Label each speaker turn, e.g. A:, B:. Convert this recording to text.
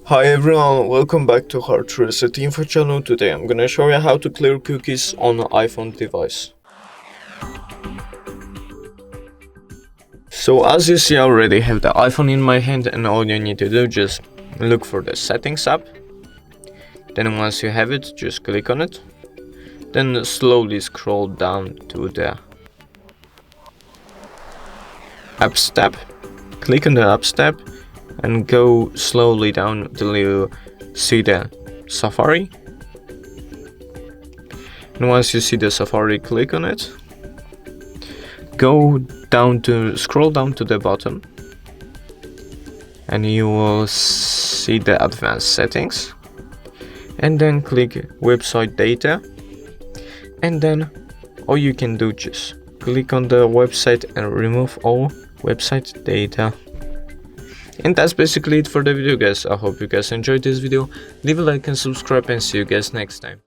A: Hi everyone, welcome back to HardReset.Info channel. Today I'm gonna show you how to clear cookies on an iPhone device. So as you see, I already have the iPhone in my hand, and all you need to do is just look for the settings app. Then once you have it, just click on it. Then slowly scroll down to the apps tab. Click on the apps tab and go slowly down till you see the Safari. And once you see the Safari, click on it. Scroll down to the bottom, and you will see the advanced settings. And then click website data. And then all you can do, just click on the website and remove all website data. And that's basically it for the video, guys. I hope you guys enjoyed this video. Leave a like and subscribe, and see you guys next time.